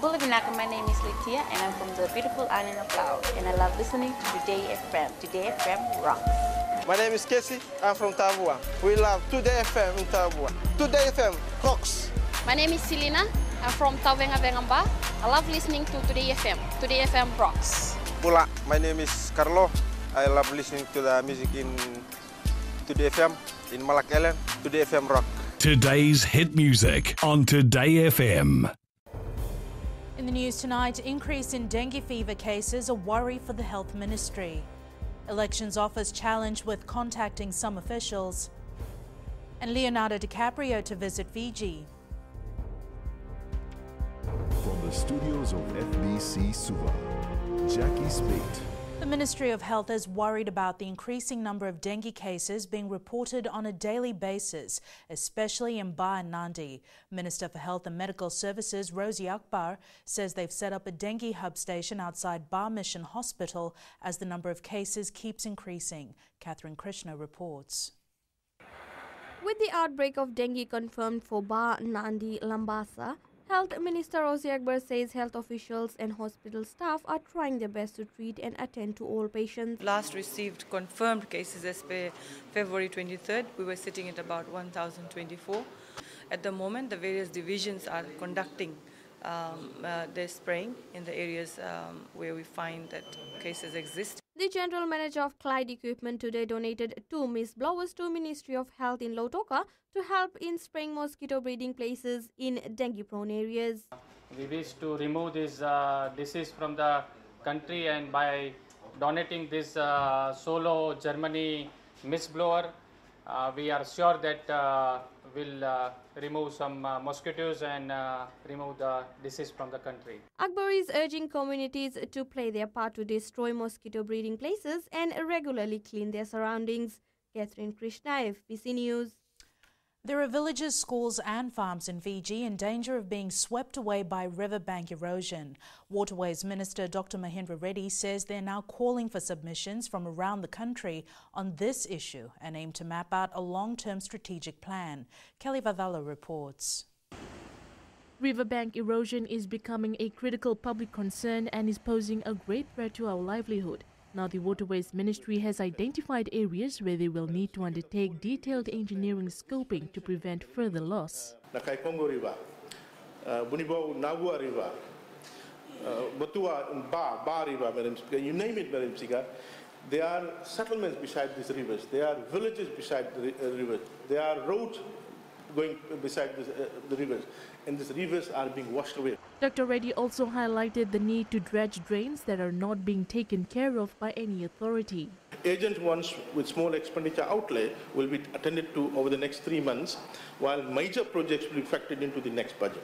Bulabinaka, my name is Litia, and I'm from the beautiful island of Laos, and I love listening to Today FM. Today FM rocks. My name is Casey, I'm from Tavua. We love Today FM in Tavua. Today FM rocks. My name is Selena, I'm from Tawenga-Vengamba. I love listening to Today FM. Today FM rocks. Pula, my name is Carlo. I love listening to the music in Today FM, in Malak Island. Today FM rock. Today's hit music on Today FM. In the news tonight, increase in dengue fever cases, a worry for the health ministry. Elections office challenged with contacting some officials. And Leonardo DiCaprio to visit Fiji. From the studios of FBC Suva, Jackie Spate. The Ministry of Health is worried about the increasing number of dengue cases being reported on a daily basis, especially in Ba and Nandi. Minister for Health and Medical Services Rosie Akbar says they've set up a dengue hub station outside Ba Mission Hospital as the number of cases keeps increasing. Catherine Krishna reports. With the outbreak of dengue confirmed for Ba, Nandi, Lambasa, Health Minister Rosie Akbar says health officials and hospital staff are trying their best to treat and attend to all patients. Last received confirmed cases as per February 23rd. We were sitting at about 1,024. At the moment, the various divisions are conducting their spraying in the areas where we find that cases exist. The General Manager of Clyde Equipment today donated 2 mist blowers to Ministry of Health in Lautoka to help in spraying mosquito breeding places in dengue-prone areas. We wish to remove this disease from the country, and by donating this solo Germany mist blower, we are sure that will remove some mosquitoes and remove the disease from the country. Akbar is urging communities to play their part to destroy mosquito breeding places and regularly clean their surroundings. Catherine Krishna, FBC News. There are villages, schools and farms in Fiji in danger of being swept away by riverbank erosion. Waterways Minister Dr. Mahendra Reddy says they're now calling for submissions from around the country on this issue and aim to map out a long-term strategic plan. Kelly Vavala reports. Riverbank erosion is becoming a critical public concern and is posing a great threat to our livelihood. Now the Waterways Ministry has identified areas where they will need to undertake detailed engineering scoping to prevent further loss. Nakai Congo River, Bunibo Nagua River, Batua Ba River, Madam Speaker, you name it, Madam Speaker. There are settlements beside these rivers, there are villages beside the rivers, there are roads going beside the rivers, and these rivers are being washed away. Dr. Reddy also highlighted the need to dredge drains that are not being taken care of by any authority. Agent ones with small expenditure outlay will be attended to over the next 3 months, while major projects will be factored into the next budget.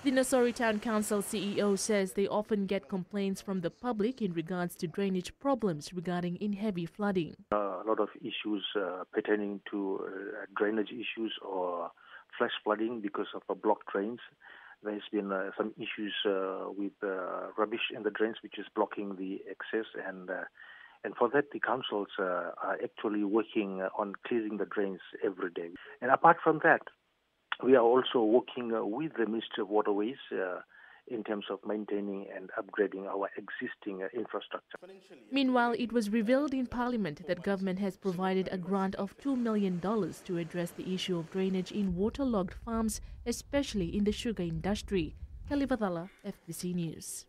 The Nassori Town Council CEO says they often get complaints from the public in regards to drainage problems regarding in heavy flooding. A lot of issues pertaining to drainage issues or flash flooding because of blocked drains. There's been some issues with rubbish in the drains, which is blocking the access, and for that the councils are actually working on clearing the drains every day. And apart from that, we are also working with the Ministry of Waterways in terms of maintaining and upgrading our existing infrastructure. Meanwhile, it was revealed in Parliament that government has provided a grant of $2 million to address the issue of drainage in waterlogged farms, especially in the sugar industry. Kelly Vadala, FBC News.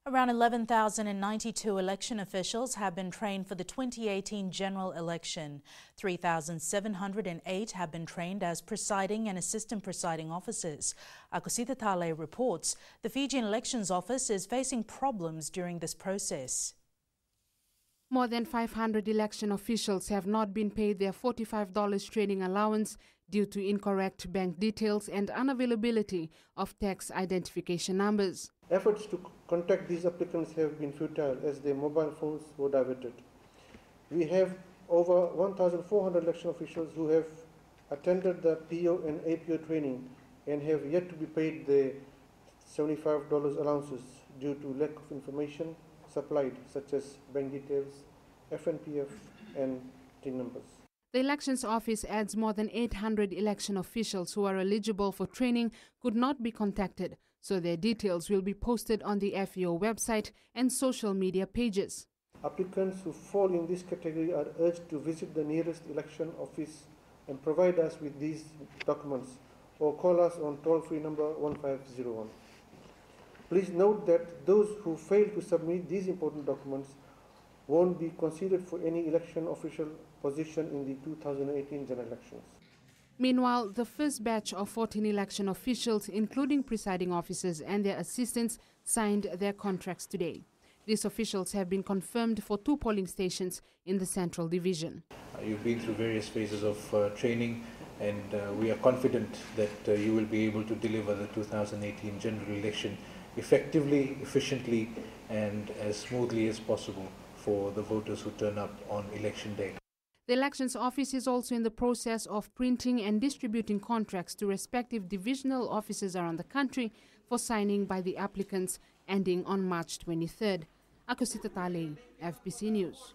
Around 11,092 election officials have been trained for the 2018 general election. 3,708 have been trained as presiding and assistant presiding officers. Akosita Tale reports the Fijian Elections Office is facing problems during this process. More than 500 election officials have not been paid their $45 training allowance due to incorrect bank details and unavailability of tax identification numbers. Efforts to contact these applicants have been futile as their mobile phones were diverted. We have over 1,400 election officials who have attended the PO and APO training and have yet to be paid their $75 allowances due to lack of information supplied, such as bank details, FNPF and TIN numbers. The Elections Office adds more than 800 election officials who are eligible for training could not be contacted, so their details will be posted on the FEO website and social media pages. Applicants who fall in this category are urged to visit the nearest election office and provide us with these documents or call us on toll-free number 1501. Please note that those who fail to submit these important documents won't be considered for any election official position in the 2018 general elections. Meanwhile, the first batch of 14 election officials, including presiding officers and their assistants, signed their contracts today. These officials have been confirmed for 2 polling stations in the Central Division. You've been through various phases of training, and we are confident that you will be able to deliver the 2018 general election effectively, efficiently, and as smoothly as possible for the voters who turn up on election day. The Elections Office is also in the process of printing and distributing contracts to respective divisional offices around the country for signing by the applicants, ending on March 23rd. Akosita Tale, FBC News.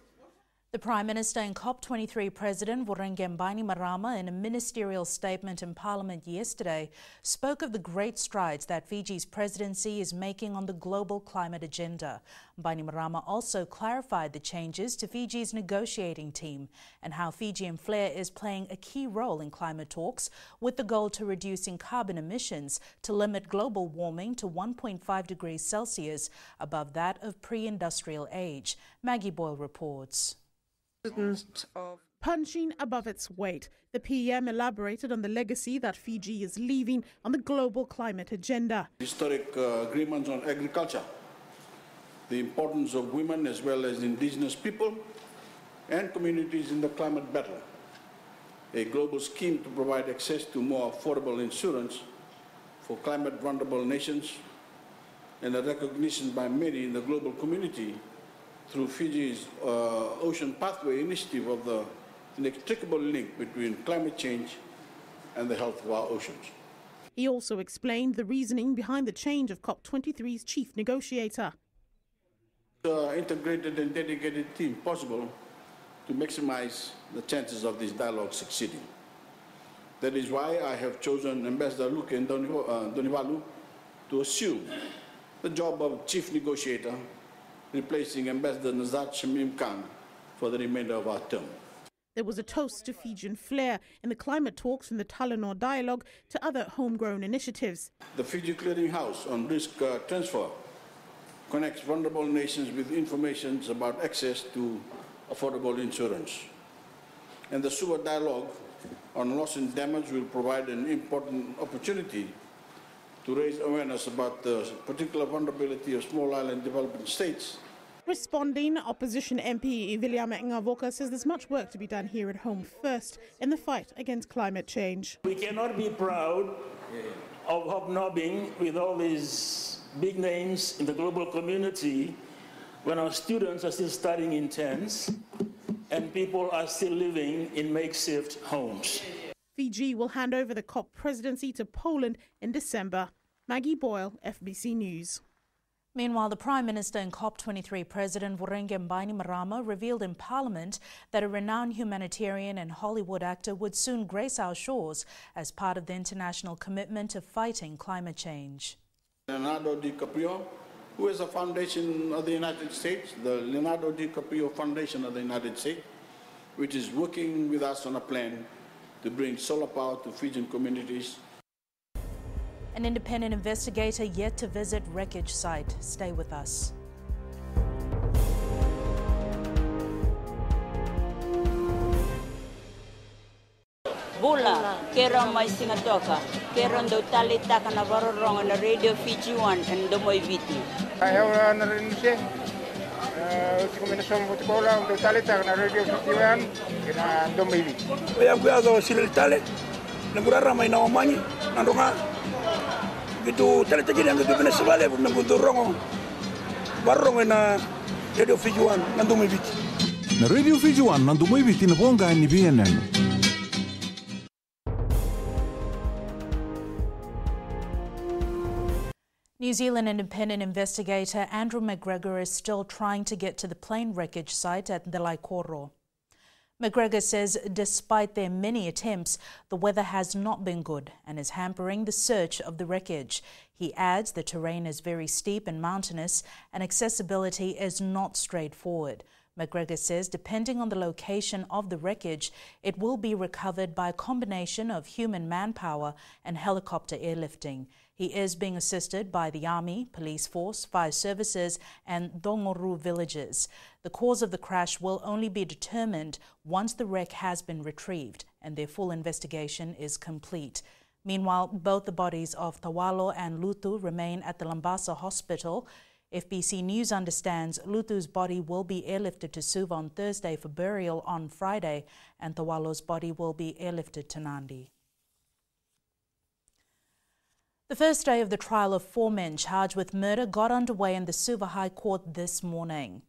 The Prime Minister and COP23 President WRECKAGE Bainimarama, in a ministerial statement in Parliament yesterday, spoke of the great strides that Fiji's presidency is making on the global climate agenda. Bainimarama also clarified the changes to Fiji's negotiating team and how Fijian flair is playing a key role in climate talks, with the goal to reducing carbon emissions to limit global warming to 1.5 degrees Celsius above that of pre-industrial age. Maggie Boyle reports. Punching above its weight, the PM elaborated on the legacy that Fiji is leaving on the global climate agenda. Historic agreements on agriculture, the importance of women as well as indigenous people and communities in the climate battle, a global scheme to provide access to more affordable insurance for climate vulnerable nations, and a recognition by many in the global community through Fiji's Ocean Pathway initiative of the inextricable link between climate change and the health of our oceans. He also explained the reasoning behind the change of COP23's chief negotiator. Integrated and dedicated team possible to maximize the chances of this dialogue succeeding. That is why I have chosen Ambassador Luke Donivalu to assume the job of chief negotiator, replacing Ambassador Nazat Shamim Khan for the remainder of our term. There was a toast to Fijian flair in the climate talks from the Talanoa Dialogue to other homegrown initiatives. The Fiji Clearinghouse on Risk Transfer connects vulnerable nations with information about access to affordable insurance. And the Suva Dialogue on Loss and Damage will provide an important opportunity to raise awareness about the particular vulnerability of small island developing states. Responding, opposition MP William Ngavoka says there's much work to be done here at home first in the fight against climate change. We cannot be proud of hobnobbing with all these big names in the global community when our students are still studying in tents and people are still living in makeshift homes. Fiji will hand over the COP presidency to Poland in December. Maggie Boyle, FBC News. Meanwhile, the Prime Minister and COP23 President WRECKAGE Bainimarama revealed in Parliament that a renowned humanitarian and Hollywood actor would soon grace our shores as part of the international commitment to fighting climate change. Leonardo DiCaprio, who is a foundation of the United States, the Leonardo DiCaprio Foundation of the United States, which is working with us on a plan to bring solar power to Fijian communities. An independent investigator yet to visit wreckage site. Stay with us. Bula, kera mai singatoka, kera ndo tali taka na varorong na Radio Fiji 1 and domoy viti. Ayaw na rin siya. Kombinasyon mo tikola ndo tali taka na Radio Fiji 1 kina domoy viti. Kaya kuyaga silil tali, nagurara may naomanyi, nandunga. Gitu tali tagi yang gitu Venezuela pun nangkuturongo, varorong na Radio Fiji 1 na domoy viti. Na Radio Fiji 1 na domoy viti na ponga ni BNN. New Zealand independent investigator Andrew McGregor is still trying to get to the plane wreckage site at the Laikoro. McGregor says despite their many attempts, the weather has not been good and is hampering the search of the wreckage. He adds the terrain is very steep and mountainous and accessibility is not straightforward. McGregor says depending on the location of the wreckage, it will be recovered by a combination of human manpower and helicopter airlifting. He is being assisted by the Army, Police Force, Fire Services and Dongoru villages. The cause of the crash will only be determined once the wreck has been retrieved and their full investigation is complete. Meanwhile, both the bodies of Tawalo and Lutu remain at the Lambasa Hospital. FBC News understands Lutu's body will be airlifted to Suva on Thursday for burial on Friday, and Tawalo's body will be airlifted to Nandi. The first day of the trial of 4 men charged with murder got underway in the Suva High Court this morning.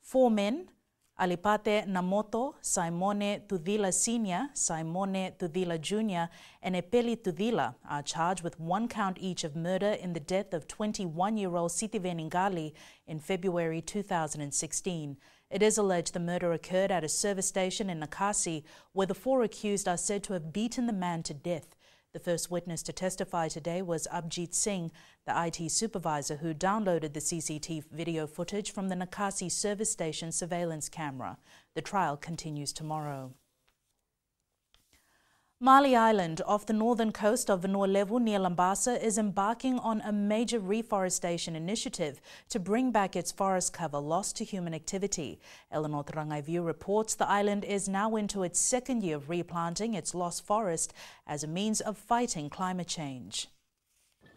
4 men, Alipate Namoto, Simone Tudila Sr., Simone Tudila Jr., and Epeli Tudila are charged with 1 count each of murder in the death of 21-year-old Sitive Ngali in February 2016. It is alleged the murder occurred at a service station in Nakasi, where the 4 accused are said to have beaten the man to death. The first witness to testify today was Abjit Singh, the IT supervisor who downloaded the CCTV video footage from the Nakasi service station surveillance camera. The trial continues tomorrow. Mali Island, off the northern coast of Vanua Levu near Lambasa, is embarking on a major reforestation initiative to bring back its forest cover lost to human activity. Eleanor Rangaiviu reports the island is now into its 2nd year of replanting its lost forest as a means of fighting climate change.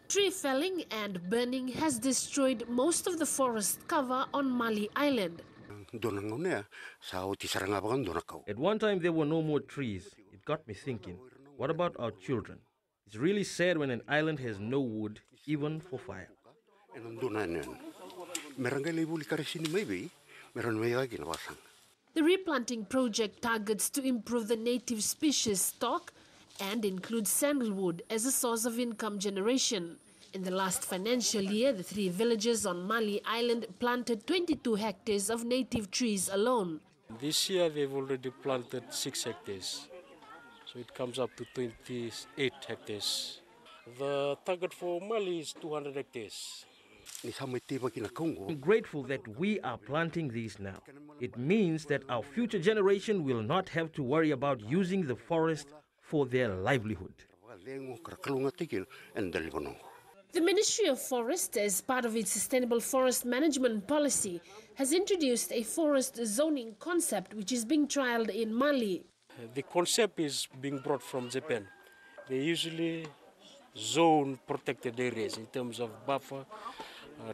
Tree felling and burning has destroyed most of the forest cover on Mali Island. At one time there were no more trees. It got me thinking, what about our children? It's really sad when an island has no wood, even for fire. The replanting project targets to improve the native species stock and includes sandalwood as a source of income generation. In the last financial year, the 3 villages on Mali Island planted 22 hectares of native trees alone. This year they've already planted 6 hectares. So it comes up to 28 hectares. The target for Mali is 200 hectares. I'm grateful that we are planting these now. It means that our future generation will not have to worry about using the forest for their livelihood. The Ministry of Forest, as part of its sustainable forest management policy, has introduced a forest zoning concept which is being trialled in Mali. The concept is being brought from Japan. They usually zone protected areas in terms of buffer,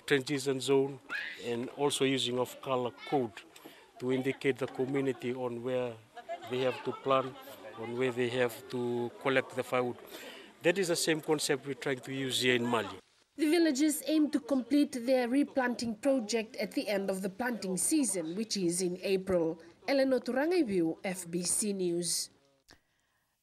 transition zone, and also using of color code to indicate the community on where they have to plant, on where they have to collect the firewood. That is the same concept we're trying to use here in Mali. The villages aim to complete their replanting project at the end of the planting season, which is in April. Eleanor Turangaiviu, FBC News.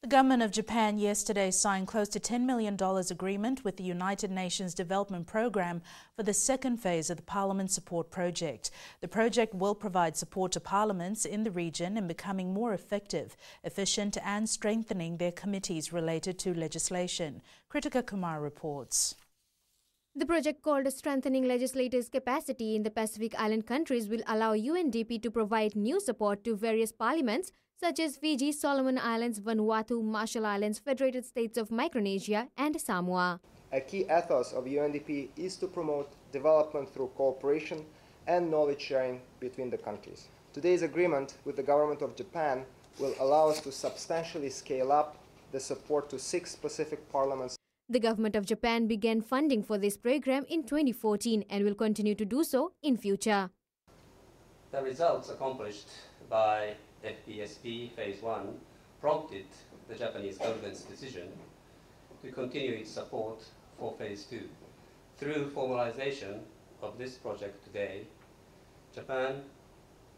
The government of Japan yesterday signed close to $10 million agreement with the United Nations Development Programme for the 2nd phase of the Parliament Support Project. The project will provide support to parliaments in the region in becoming more effective, efficient and strengthening their committees related to legislation. Kritika Kumar reports. The project, called Strengthening Legislators' Capacity in the Pacific Island Countries, will allow UNDP to provide new support to various parliaments such as Fiji, Solomon Islands, Vanuatu, Marshall Islands, Federated States of Micronesia and Samoa. A key ethos of UNDP is to promote development through cooperation and knowledge sharing between the countries. Today's agreement with the government of Japan will allow us to substantially scale up the support to 6 Pacific parliaments. The government of Japan began funding for this program in 2014 and will continue to do so in future. The results accomplished by FPSP Phase 1 prompted the Japanese government's decision to continue its support for Phase 2. Through formalization of this project today, Japan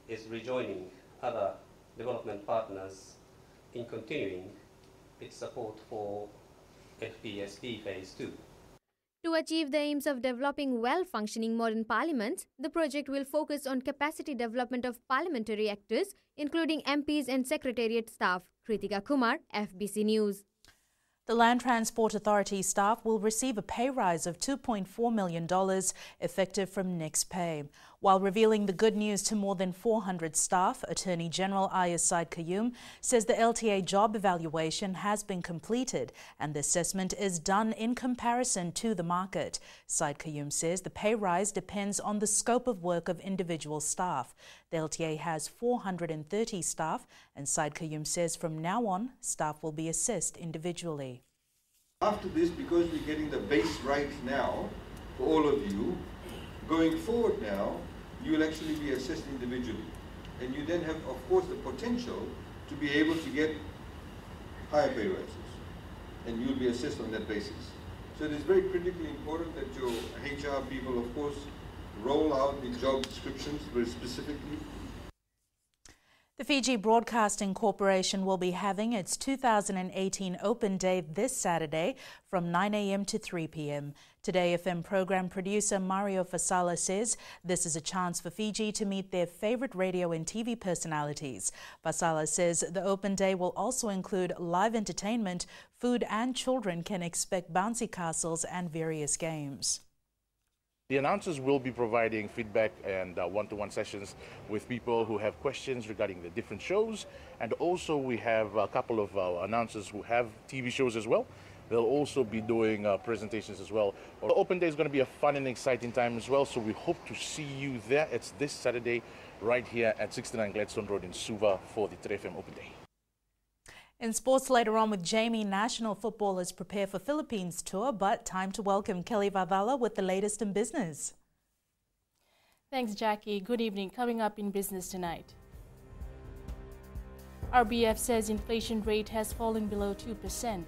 is rejoining other development partners in continuing its support for FPSP Phase 2. To achieve the aims of developing well-functioning modern parliaments, the project will focus on capacity development of parliamentary actors, including MPs and secretariat staff. Kritika Kumar, FBC News. The Land Transport Authority staff will receive a pay rise of $2.4 million effective from next pay. While revealing the good news to more than 400 staff, Attorney General Ayaz Said Qayyum says the LTA job evaluation has been completed and the assessment is done in comparison to the market. Said Qayyum says the pay rise depends on the scope of work of individual staff. The LTA has 430 staff, and Said Qayyum says from now on, staff will be assessed individually. After this, because we're getting the base right now for all of you, going forward now, you will actually be assessed individually. And you then have, of course, the potential to be able to get higher pay rises. And you'll be assessed on that basis. So it is very critically important that your HR people, of course, roll out the job descriptions very specifically. The Fiji Broadcasting Corporation will be having its 2018 Open Day this Saturday from 9 a.m. to 3 p.m. Today FM program producer Mario Fasala says this is a chance for Fiji to meet their favorite radio and TV personalities. Fasala says the Open Day will also include live entertainment, food, and children can expect bouncy castles and various games. The announcers will be providing feedback and one-to-one sessions with people who have questions regarding the different shows. And also we have a couple of announcers who have TV shows as well. They'll also be doing presentations as well. The Open Day is going to be a fun and exciting time as well, so we hope to see you there. It's this Saturday right here at 69 Gladstone Road in Suva for the 3FM Open Day. In sports later on with Jamie, national footballers prepare for Philippines tour, but time to welcome Kelly Varvala with the latest in business. Thanks, Jackie. Good evening. Coming up in business tonight. RBF says inflation rate has fallen below 2%.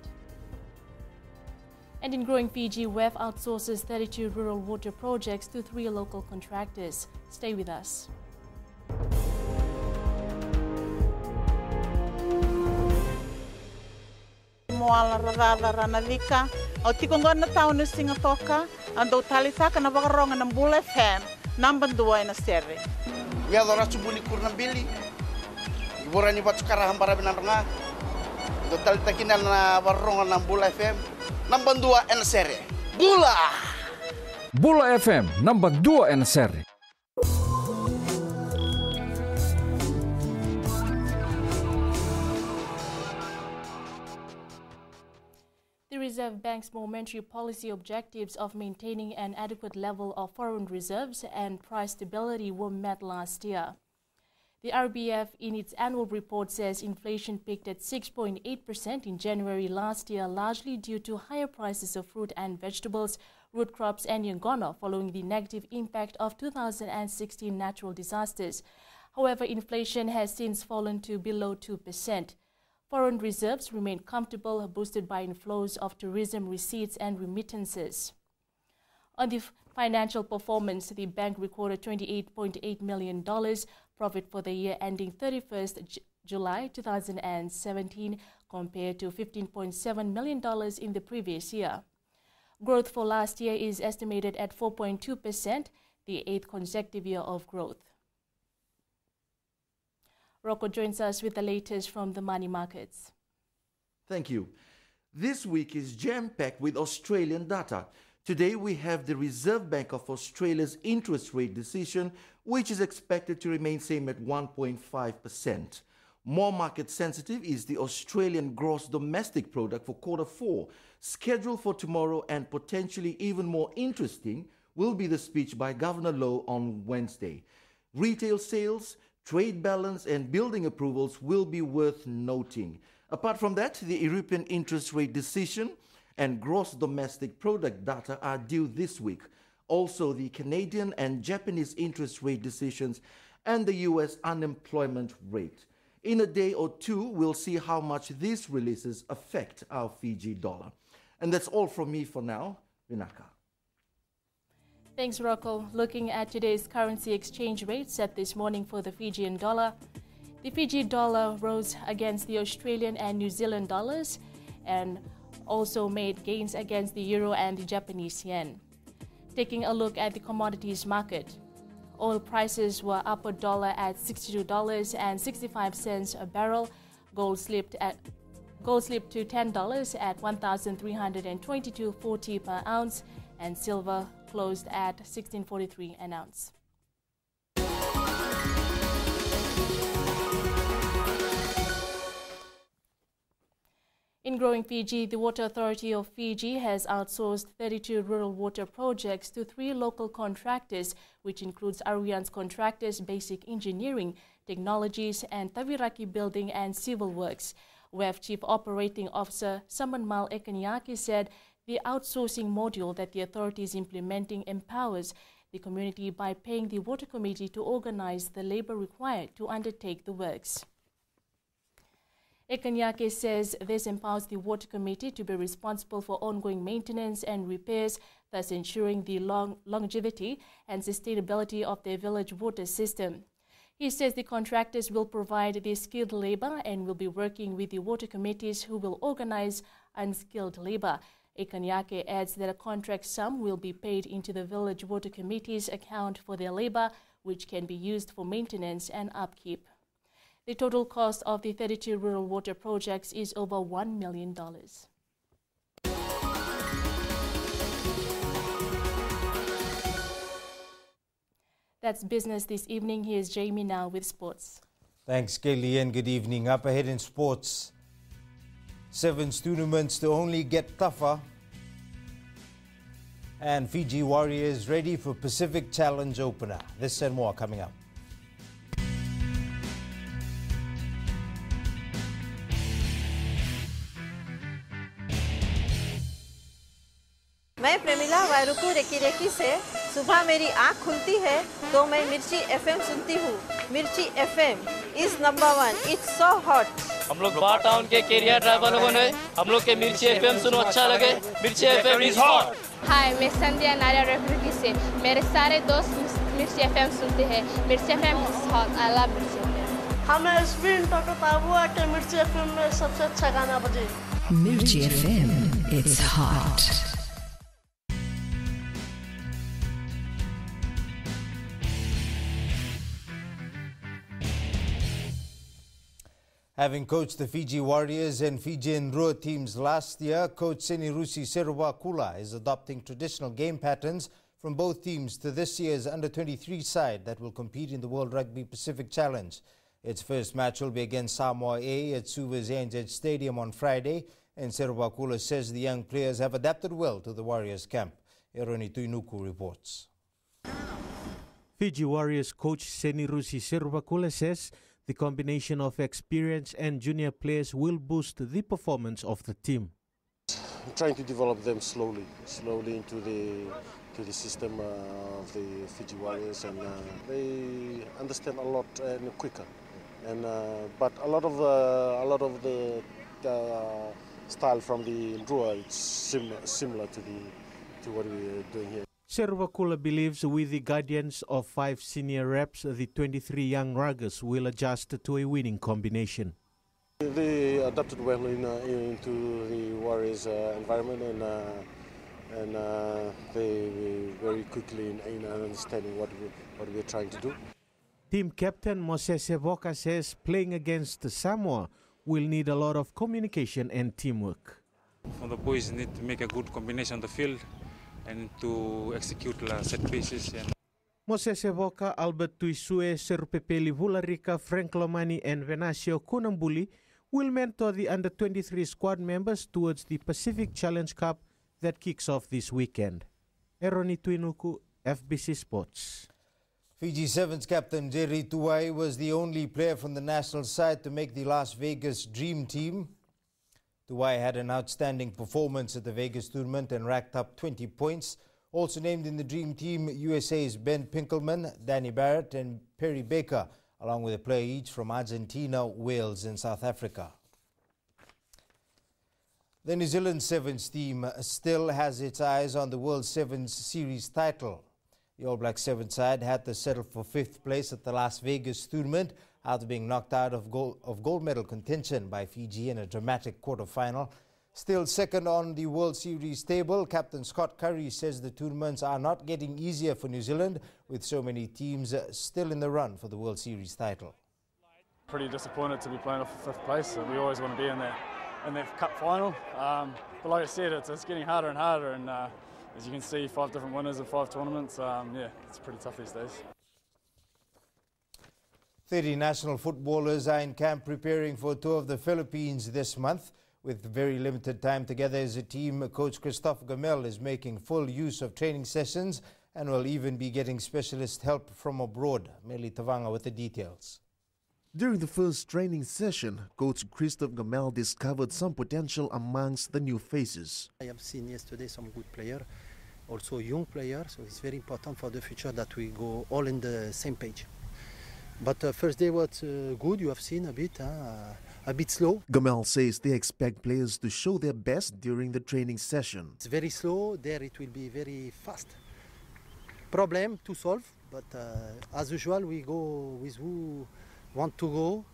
And in growing Fiji, WEF outsources 32 rural water projects to 3 local contractors. Stay with us. Moala rarada ranalika au tikongona taunu singatoka ando talitaka na wakaronga ng Bula FM number 2 na serre. Ya dora subuli kurna bili. Ibora ni batu karahan para binaranga. Do talitaki na wakaronga ng Bula FM number 2 na serre. Bula. Bula FM number 2 na serre. The Reserve Bank's monetary policy objectives of maintaining an adequate level of foreign reserves and price stability were met last year. The RBF in its annual report says inflation peaked at 6.8% in January last year, largely due to higher prices of fruit and vegetables, root crops and yongono following the negative impact of 2016 natural disasters. However, inflation has since fallen to below 2%. Foreign reserves remain comfortable, boosted by inflows of tourism receipts and remittances. On the financial performance, the bank recorded $28.8 million profit for the year ending 31st July 2017 compared to $15.7 million in the previous year. Growth for last year is estimated at 4.2%, the 8th consecutive year of growth. Rocco joins us with the latest from the money markets. Thank you. This week is jam-packed with Australian data. Today we have the Reserve Bank of Australia's interest rate decision, which is expected to remain same at 1.5%. More market sensitive is the Australian gross domestic product for quarter 4, scheduled for tomorrow, and potentially even more interesting will be the speech by Governor Lowe on Wednesday. Retail sales, trade balance and building approvals will be worth noting. Apart from that, the European interest rate decision and gross domestic product data are due this week. Also, the Canadian and Japanese interest rate decisions and the US unemployment rate. In a day or two, we'll see how much these releases affect our Fiji dollar. And that's all from me for now. Vinaka. Thanks, Rocco. Looking at today's currency exchange rate set this morning for the Fijian dollar. The Fiji dollar rose against the Australian and New Zealand dollars, and also made gains against the euro and the Japanese yen. Taking a look at the commodities market, oil prices were up $1 at $62.65 a barrel. Gold slipped to $10 at $1,322.40 per ounce, and silver closed at $16.43 an ounce. In growing Fiji, the Water Authority of Fiji has outsourced 32 rural water projects to 3 local contractors, which includes Ariane's contractors, basic engineering, technologies, and Taviraki building and civil works. WEF Chief Operating Officer Samanmal Ekanyaki said the outsourcing module that the authority is implementing empowers the community by paying the Water Committee to organize the labor required to undertake the works. Ekanyake says this empowers the Water Committee to be responsible for ongoing maintenance and repairs, thus ensuring the longevity and sustainability of their village water system. He says the contractors will provide the skilled labor and will be working with the water committees who will organize unskilled labor. Ekanyake adds that a contract sum will be paid into the village water committees' account for their labor, which can be used for maintenance and upkeep. The total cost of the 32 rural water projects is over $1 million. That's business this evening. Here's Jamie now with sports. Thanks, Kelly, and good evening. Up ahead in sports, Sevens tournaments to only get tougher, and Fiji Warriors ready for Pacific Challenge opener. This and more coming up. मैं Premila वायरुकू recce recce से सुबह मेरी आँख खुलती है तो मैं मिर्ची एफएम सुनती हूँ। मिर्ची FM is number 1। It's so hot. हम लोग बार टाउन के कैरियर ड्राइवर लोगों ने हम लोग के मिर्ची एफएम सुनो अच्छा लगे। मिर्ची एफएम इज हॉट। हाय, मैं संध्या नारिया रेकी से मेरे सारे दोस्त मिर्ची एफएम सुनते हैं। मिर्ची FM is hot. I love मिर्ची एफएम। हमें स्पिन टोटो ताबुआ के मिर्ची एफएम में सबसे अच्छा गाना बजे। मिर्ची FM it's hot. Having coached the Fiji Warriors and Fijian Rua teams last year, coach Senirusi Serubakula is adopting traditional game patterns from both teams to this year's under-23 side that will compete in the World Rugby Pacific Challenge. Its first match will be against Samoa A at Suva's ANZ Stadium on Friday, and Serubakula says the young players have adapted well to the Warriors camp. Eroni Tuinuku reports. Fiji Warriors coach Senirusi Serubakula says the combination of experience and junior players will boost the performance of the team. I'm trying to develop them slowly into the system of the Fiji Warriors, and they understand a lot quicker. And but a lot of the style from the Rua is similar to what we're doing here. Serubakula believes with the guidance of 5 senior reps, the 23 young ruggers will adjust to a winning combination. They adapted well into the Warriors environment, and they very quickly in understanding what we're trying to do. Team captain Moses Evoka says playing against Samoa will need a lot of communication and teamwork. The boys need to make a good combination on the field and to execute set pieces. Moses Evoka, Albert Tuisue, Serupepeli Vularika, Frank Lomani and Venasio Kunambuli will mentor the under-23 squad members towards the Pacific Challenge Cup that kicks off this weekend. Eroni Tuinuku, FBC Sports. Fiji Sevens captain Jerry Tuai was the only player from the national side to make the Las Vegas Dream Team. Tuai had an outstanding performance at the Vegas tournament and racked up 20 points. Also named in the Dream Team, USA's Ben Pinkelman, Danny Barrett and Perry Baker, along with a player each from Argentina, Wales and South Africa. The New Zealand Sevens team still has its eyes on the World Sevens Series title. The All Black Sevens side had to settle for 5th place at the Las Vegas tournament after being knocked out of gold medal contention by Fiji in a dramatic quarterfinal. Still second on the World Series table, Captain Scott Curry says the tournaments are not getting easier for New Zealand, with so many teams still in the run for the World Series title. Pretty disappointed to be playing off the 5th place. So we always want to be in that cup final. But like I said, it's getting harder and harder, and as you can see, 5 different winners of 5 tournaments. Yeah, it's pretty tough these days. 30 national footballers are in camp preparing for a tour of the Philippines this month. With very limited time together as a team, Coach Christophe Gamel is making full use of training sessions and will even be getting specialist help from abroad. Meli Tavanga with the details. During the first training session, Coach Christophe Gamel discovered some potential amongst the new faces. I have seen yesterday some good players, also young players, so it's very important for the future that we go all in the same page. But first day was good, you have seen a bit slow. Gamel says they expect players to show their best during the training session. It's very slow, there it will be very fast. Problem to solve, but as usual we go with who want to go,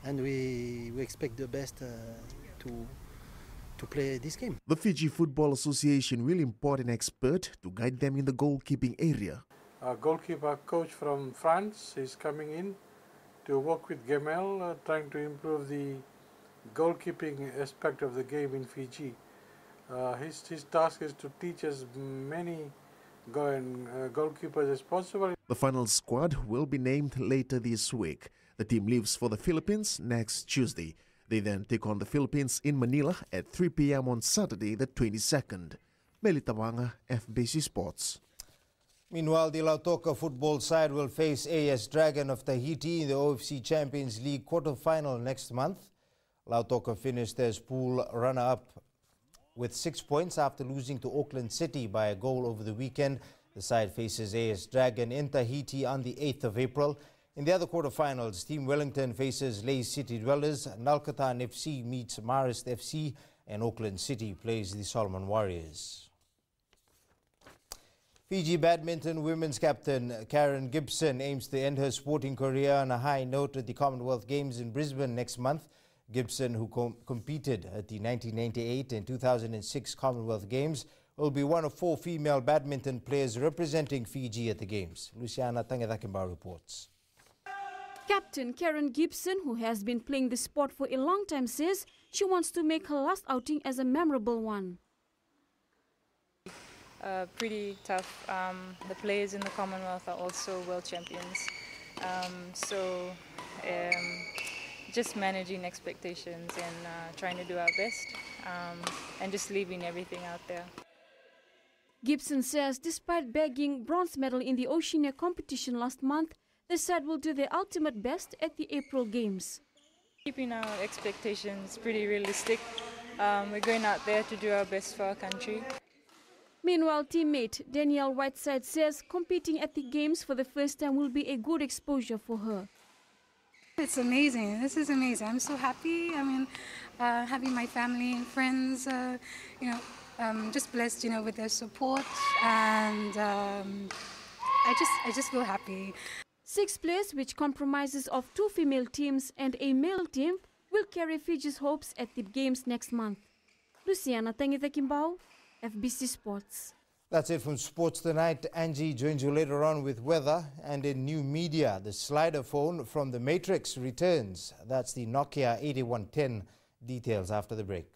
and we expect the best to play this game. The Fiji Football Association will import an expert to guide them in the goalkeeping area. A goalkeeper coach from France is coming in to work with Gamel, trying to improve the goalkeeping aspect of the game in Fiji. His task is to teach as many goalkeepers as possible. The final squad will be named later this week. The team leaves for the Philippines next Tuesday. They then take on the Philippines in Manila at 3 p.m. on Saturday the 22nd. Meli Tawanga, FBC Sports. Meanwhile, the Lautoka football side will face AS Dragon of Tahiti in the OFC Champions League quarter-final next month. Lautoka finished as pool runner-up with 6 points after losing to Auckland City by a goal over the weekend. The side faces AS Dragon in Tahiti on the 8th of April. In the other quarterfinals, Team Wellington faces Lays City Dwellers, Nalkatan FC meets Marist FC, and Auckland City plays the Solomon Warriors. Fiji badminton women's captain Karen Gibson aims to end her sporting career on a high note at the Commonwealth Games in Brisbane next month. Gibson, who competed at the 1998 and 2006 Commonwealth Games, will be one of 4 female badminton players representing Fiji at the Games. Luciana Tangadakimba reports. Captain Karen Gibson, who has been playing the sport for a long time, says she wants to make her last outing as a memorable one. Pretty tough. The players in the Commonwealth are also world champions. Just managing expectations and trying to do our best and just leaving everything out there. Gibson says despite bagging bronze medal in the Oceania competition last month, the side will do their ultimate best at the April Games. Keeping our expectations pretty realistic. We're going out there to do our best for our country. Meanwhile, teammate Danielle Whiteside says competing at the Games for the first time will be a good exposure for her. It's amazing. This is amazing. I'm so happy. I mean, having my family and friends, just blessed, with their support, and I just feel happy. 6 players, which comprises of 2 female teams and a male team, will carry Fiji's hopes at the Games next month. Luciana Tangidakimbao, FBC Sports. That's it from Sports Tonight. Angie joins you later on with weather, and in new media, the slider phone from the Matrix returns. That's the Nokia 8110. Details after the break.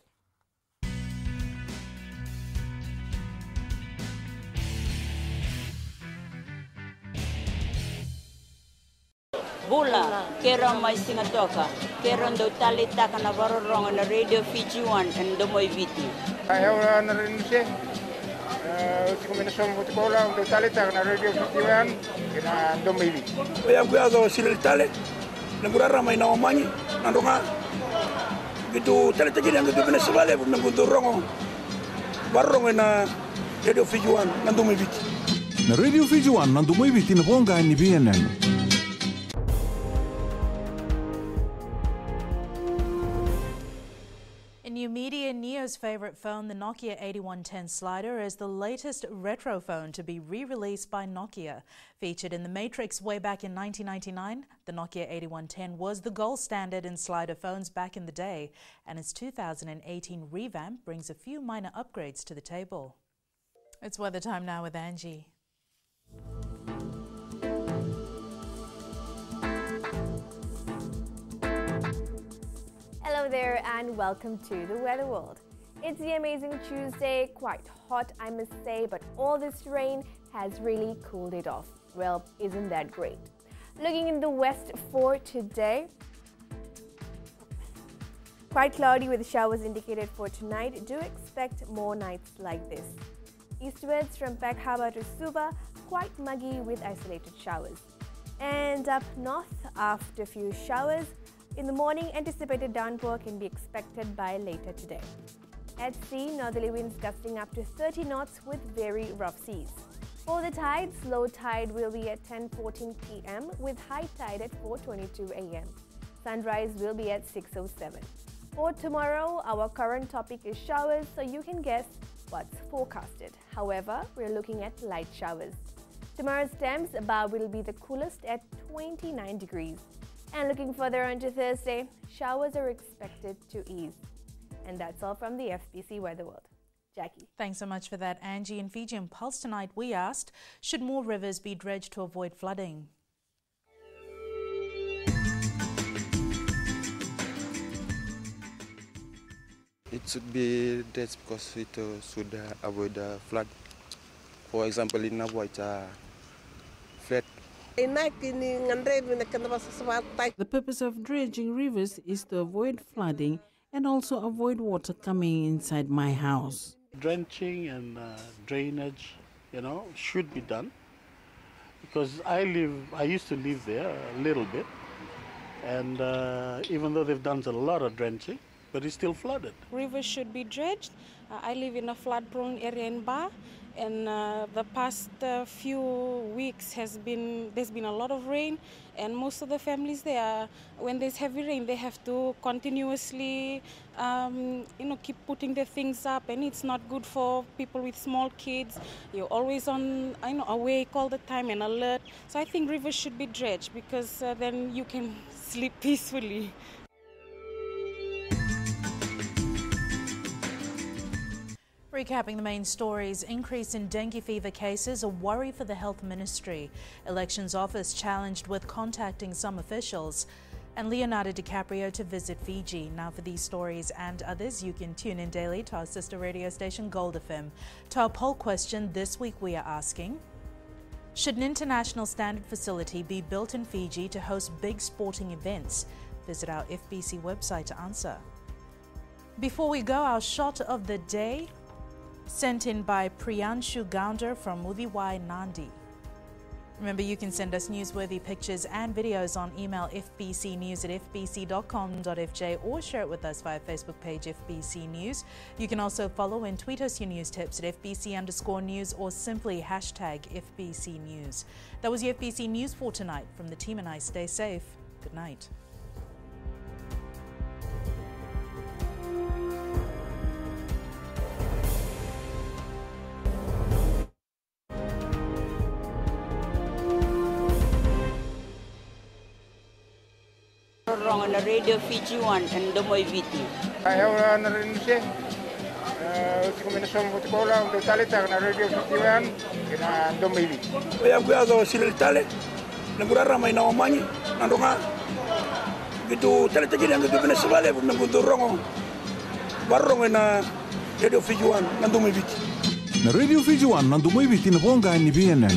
Bula, kera mai singa toka, kera ndo tali taka na varorong na Radio Fiji 1 and Domoy Viti. Ayaw na rin siya. Kombinasyon ko la ndo tali taka na Radio Fiji 1 and Domoy Viti. Bayang kuya go sila tali, nagurara may naomanyi, nandunga. Gitu tali taki yang gitu pinasibale, nagudurong varorong na Radio Fiji 1 and Domoy Viti. Na Radio Fiji 1 and Domoy Viti na bonga ni BNN. In new media, Neo's America's favorite phone, the Nokia 8110 slider, is the latest retro phone to be re-released by Nokia. Featured in the Matrix way back in 1999, the Nokia 8110 was the gold standard in slider phones back in the day, and its 2018 revamp brings a few minor upgrades to the table. It's weather time now with Angie. Hello there and welcome to the Weather World. It's the amazing Tuesday, quite hot I must say, but all this rain has really cooled it off. Well, isn't that great? Looking in the west for today, quite cloudy with showers indicated for tonight. Do expect more nights like this. Eastwards from Peck Harbor to Suva, quite muggy with isolated showers. And up north, after a few showers, in the morning, anticipated downpour can be expected by later today. At sea, northerly winds gusting up to 30 knots with very rough seas. For the tides, low tide will be at 10:14 p.m. with high tide at 4:22 a.m. Sunrise will be at 6:07. For tomorrow, our current topic is showers, so you can guess what's forecasted. However, we're looking at light showers. Tomorrow's temps will be the coolest at 29 degrees. And looking further on to Thursday, showers are expected to ease. And that's all from the FBC Weather World. Jackie. Thanks so much for that, Angie. In Fiji and Pulse tonight, we asked, should more rivers be dredged to avoid flooding? It should be dredged because it should avoid flood. For example, in avoid flood. The purpose of dredging rivers is to avoid flooding and also avoid water coming inside my house. Drenching and drainage, should be done because I used to live there a little bit, and even though they've done a lot of drenching, but it's still flooded. Rivers should be dredged. I live in a flood-prone area in Ba. And the past few weeks there's been a lot of rain, and most of the families there, when there's heavy rain, they have to continuously, keep putting their things up, and it's not good for people with small kids. You're always on, awake all the time and alert. So I think rivers should be dredged because then you can sleep peacefully. Recapping the main stories, increase in dengue fever cases, a worry for the Health Ministry. Elections Office challenged with contacting some officials. And Leonardo DiCaprio to visit Fiji. Now for these stories and others, you can tune in daily to our sister radio station Gold FM. To our poll question this week, we are asking, should an international standard facility be built in Fiji to host big sporting events? Visit our FBC website to answer. Before we go, our shot of the day, sent in by Priyanshu Gounder from Mudiwai, Nandi. Remember, you can send us newsworthy pictures and videos on email fbcnews@fbc.com.fj or share it with us via Facebook page FBC News. You can also follow and tweet us your news tips at FBC_news or simply #FBC News. That was your FBC News for tonight. From the team and I, stay safe. Good night. Wrong on the radio Fiji 1 and the Moiviti. Ayaw na rin siya. Kombinasyon mo tikola ang totalita na radio Fiji 1 kina the Moiviti. Kaya kuya sila tale. Nagurara may naomanyi nandunga. Gitu tale tajiri ang gitu Venezuela nagudurong. Barong na radio Fiji 1 nandu Moiviti. Na radio Fiji 1 nandu Moiviti na bonga ni BNN.